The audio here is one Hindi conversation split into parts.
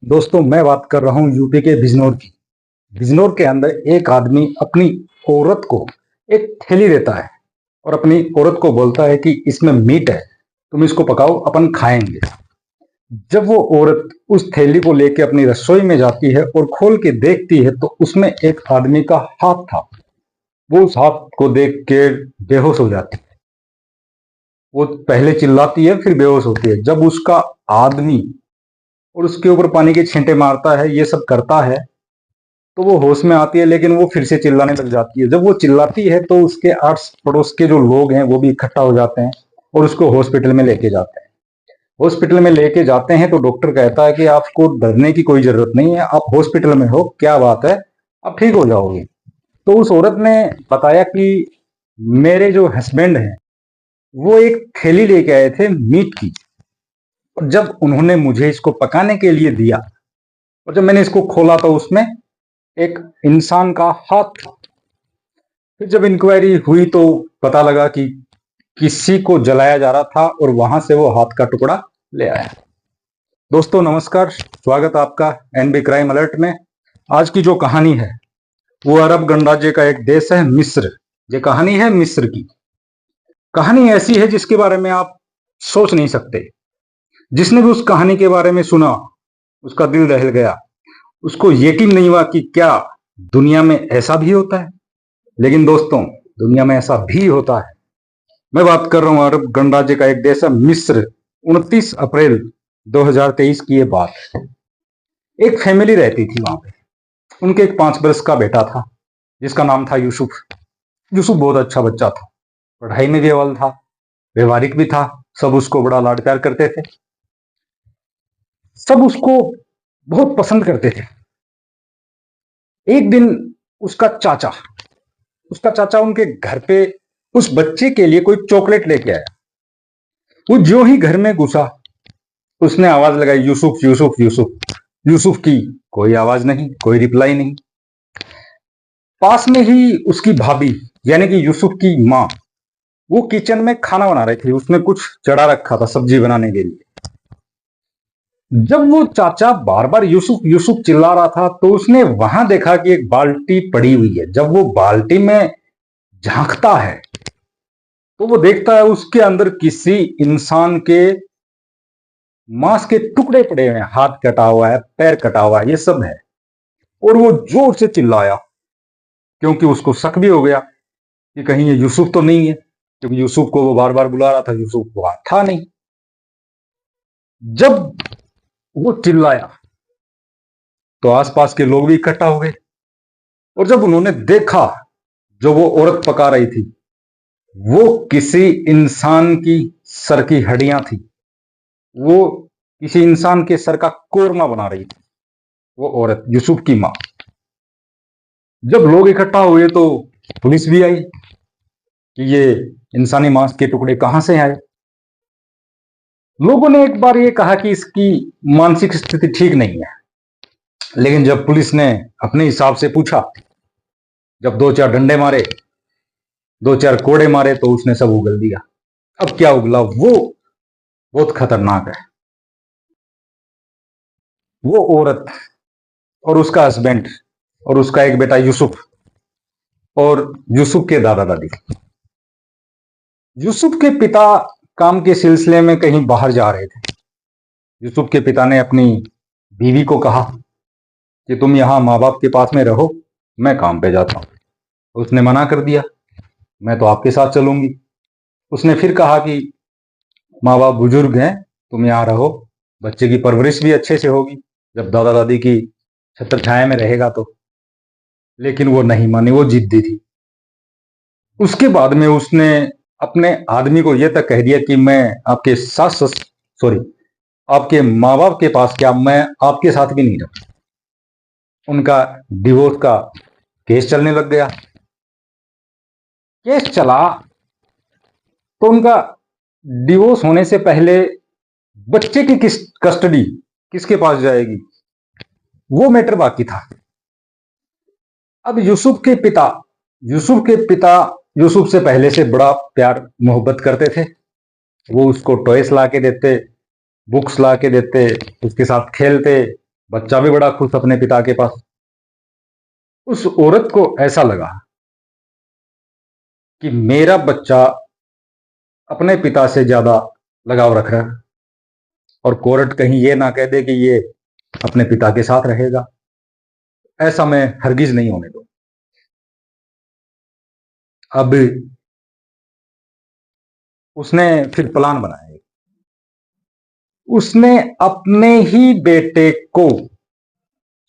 दोस्तों, मैं बात कर रहा हूँ यूपी के बिजनौर की। बिजनौर के अंदर एक आदमी अपनी औरत को एक थैली देता है और अपनी औरत को बोलता है कि इसमें मीट है, तुम इसको पकाओ, अपन खाएंगे। जब वो औरत उस थैली को लेकर अपनी रसोई में जाती है और खोल के देखती है तो उसमें एक आदमी का हाथ था। वो उस हाथ को देख के बेहोश हो जाती है। वो पहले चिल्लाती है, फिर बेहोश होती है। जब उसका आदमी और उसके ऊपर पानी के छींटे मारता है, ये सब करता है, तो वो होश में आती है, लेकिन वो फिर से चिल्लाने लग जाती है। जब वो चिल्लाती है तो उसके आस पड़ोस के जो लोग हैं वो भी इकट्ठा हो जाते हैं और उसको हॉस्पिटल में लेके जाते हैं। हॉस्पिटल में लेके जाते हैं तो डॉक्टर कहता है कि आपको डरने की कोई जरूरत नहीं है, आप हॉस्पिटल में हो, क्या बात है, आप ठीक हो जाओगे। तो उस औरत ने बताया कि मेरे जो हस्बैंड हैं वो एक थैली लेके आए थे मीट की, और जब उन्होंने मुझे इसको पकाने के लिए दिया और जब मैंने इसको खोला तो उसमें एक इंसान का हाथ था। फिर जब इंक्वायरी हुई तो पता लगा कि किसी को जलाया जा रहा था और वहां से वो हाथ का टुकड़ा ले आया। दोस्तों नमस्कार, स्वागत आपका एनबी क्राइम अलर्ट में। आज की जो कहानी है वो अरब गणराज्य का एक देश है मिस्र। ये कहानी है मिस्र की। कहानी ऐसी है जिसके बारे में आप सोच नहीं सकते। जिसने भी उस कहानी के बारे में सुना उसका दिल दहल गया। उसको यकीन नहीं हुआ कि क्या दुनिया में ऐसा भी होता है। लेकिन दोस्तों, दुनिया में ऐसा भी होता है। मैं बात कर रहा हूं अरब गणराज्य का एक देश है मिस्र। 29 अप्रैल 2023 की ये बात है। एक फैमिली रहती थी वहां पे। उनके एक 5 वर्ष का बेटा था जिसका नाम था यूसुफ। यूसुफ बहुत अच्छा बच्चा था, पढ़ाई में भी अव्वल था, व्यवहारिक भी था। सब उसको बड़ा लाड प्यार करते थे, सब उसको बहुत पसंद करते थे। एक दिन उसका चाचा उसका चाचा उनके घर पे उस बच्चे के लिए कोई चॉकलेट लेके आया। वो जो ही घर में घुसा उसने आवाज लगाई, यूसुफ यूसुफ यूसुफ। यूसुफ की कोई आवाज नहीं, कोई रिप्लाई नहीं। पास में ही उसकी भाभी यानी कि यूसुफ की माँ, वो किचन में खाना बना रही थी। उसने कुछ चढ़ा रखा था सब्जी बनाने के लिए। जब वो चाचा बार बार यूसुफ यूसुफ चिल्ला रहा था तो उसने वहां देखा कि एक बाल्टी पड़ी हुई है। जब वो बाल्टी में झांकता है तो वो देखता है उसके अंदर किसी इंसान के मांस के टुकड़े पड़े हुए हैं। हाथ कटा हुआ है, पैर कटा हुआ है, ये सब है। और वो जोर से चिल्लाया क्योंकि उसको शक भी हो गया कि कहीं ये यूसुफ तो नहीं है, क्योंकि यूसुफ को वो बार बार बुला रहा था, यूसुफ वहां था नहीं। जब वो चिल्लाया तो आसपास के लोग भी इकट्ठा हो गए, और जब उन्होंने देखा जो वो औरत पका रही थी वो किसी इंसान की सर की हड्डियां थी। वो किसी इंसान के सर का कोरमा बना रही थी, वो औरत यूसुफ की मां। जब लोग इकट्ठा हुए तो पुलिस भी आई कि ये इंसानी मांस के टुकड़े कहां से आए। लोगों ने एक बार ये कहा कि इसकी मानसिक स्थिति ठीक नहीं है, लेकिन जब पुलिस ने अपने हिसाब से पूछा, जब दो चार डंडे मारे, दो चार कोड़े मारे, तो उसने सब उगल दिया। अब क्या उगला वो बहुत खतरनाक है। वो औरत और उसका हस्बैंड और उसका एक बेटा यूसुफ और यूसुफ के दादा दादी। यूसुफ के पिता काम के सिलसिले में कहीं बाहर जा रहे थे। यूसुफ के पिता ने अपनी बीवी को कहा कि तुम यहां माँ बाप के पास में रहो, मैं काम पे जाता हूं। उसने मना कर दिया, मैं तो आपके साथ चलूंगी। उसने फिर कहा कि माँ बाप बुजुर्ग हैं, तुम यहाँ रहो, बच्चे की परवरिश भी अच्छे से होगी जब दादा दादी की छत्र छाया में रहेगा तो। लेकिन वो नहीं मानी, वो जिद्दी थी। उसके बाद में उसने अपने आदमी को यह तक कह दिया कि मैं आपके सास सॉरी आपके माँ बाप के पास क्या, मैं आपके साथ भी नहीं रहूं। उनका डिवोर्स का केस चलने लग गया। केस चला तो उनका डिवोर्स होने से पहले बच्चे की किस कस्टडी किसके पास जाएगी, वो मैटर बाकी था। अब यूसुफ के पिता यूसुफ से पहले से बड़ा प्यार मोहब्बत करते थे। वो उसको टॉयस ला के देते, बुक्स ला के देते, उसके साथ खेलते, बच्चा भी बड़ा खुश अपने पिता के पास। उस औरत को ऐसा लगा कि मेरा बच्चा अपने पिता से ज्यादा लगाव रख रहा है, और कोर्ट कहीं ये ना कह दे कि ये अपने पिता के साथ रहेगा। ऐसा मैं हरगिज नहीं होने दूं। अब उसने फिर प्लान बनाया। उसने अपने ही बेटे को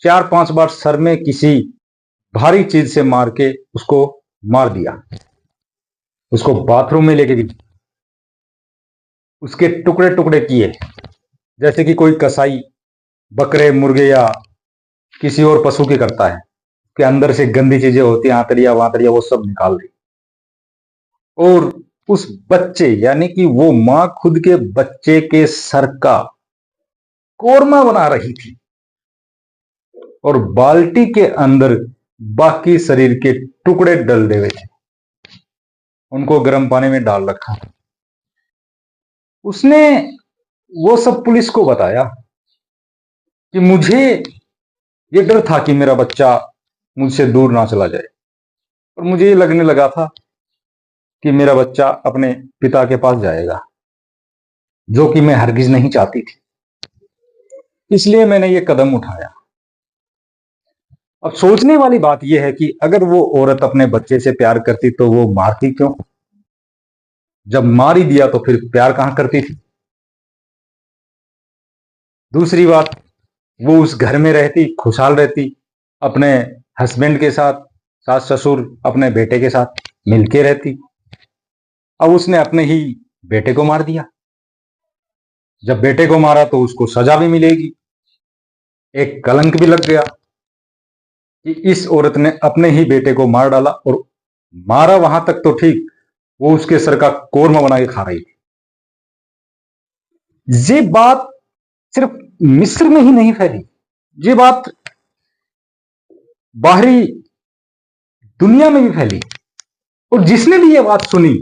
4-5 बार सर में किसी भारी चीज से मार के उसको मार दिया। उसको बाथरूम में लेके गई, उसके टुकड़े टुकड़े किए, जैसे कि कोई कसाई बकरे मुर्गे या किसी और पशु के करता है। के अंदर से गंदी चीजें होती हैं, आंतड़िया वातड़िया, वो सब निकाल दी। और उस बच्चे यानी कि वो मां खुद के बच्चे के सर का कोरमा बना रही थी, और बाल्टी के अंदर बाकी शरीर के टुकड़े डल हुए थे, उनको गर्म पानी में डाल रखा। उसने वो सब पुलिस को बताया कि मुझे ये डर था कि मेरा बच्चा मुझसे दूर ना चला जाए, और मुझे ये लगने लगा था कि मेरा बच्चा अपने पिता के पास जाएगा, जो कि मैं हरगिज नहीं चाहती थी। इसलिए मैंने ये कदम उठाया। अब सोचने वाली बात यह है कि अगर वो औरत अपने बच्चे से प्यार करती तो वो मारती क्यों? जब मार ही दिया तो फिर प्यार कहां करती थी? दूसरी बात, वो उस घर में रहती, खुशहाल रहती, अपने हस्बैंड के साथ, सास ससुर अपने बेटे के साथ मिलके रहती। अब उसने अपने ही बेटे को मार दिया। जब बेटे को मारा तो उसको सजा भी मिलेगी। एक कलंक भी लग गया कि इस औरत ने अपने ही बेटे को मार डाला, और मारा वहां तक तो ठीक, वो उसके सर का कोरमा बना के खा रही थी। ये बात सिर्फ मिस्र में ही नहीं फैली, ये बात बाहरी दुनिया में भी फैली। और जिसने भी ये बात सुनी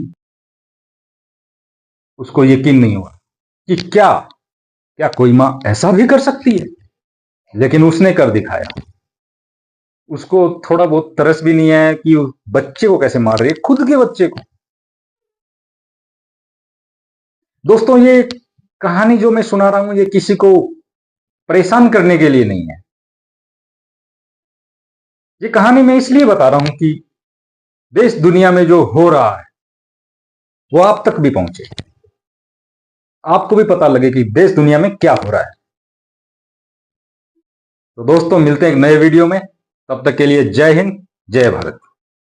उसको यकीन नहीं हुआ कि क्या क्या कोई मां ऐसा भी कर सकती है। लेकिन उसने कर दिखाया। उसको थोड़ा बहुत तरस भी नहीं आया कि उस बच्चे को कैसे मार रही है, खुद के बच्चे को। दोस्तों, ये कहानी जो मैं सुना रहा हूं ये किसी को परेशान करने के लिए नहीं है। ये कहानी मैं इसलिए बता रहा हूं कि देश दुनिया में जो हो रहा है वो आप तक भी पहुंचे, आपको भी पता लगे कि देश दुनिया में क्या हो रहा है। तो दोस्तों, मिलते हैं एक नए वीडियो में। तब तक के लिए जय हिंद, जय भारत।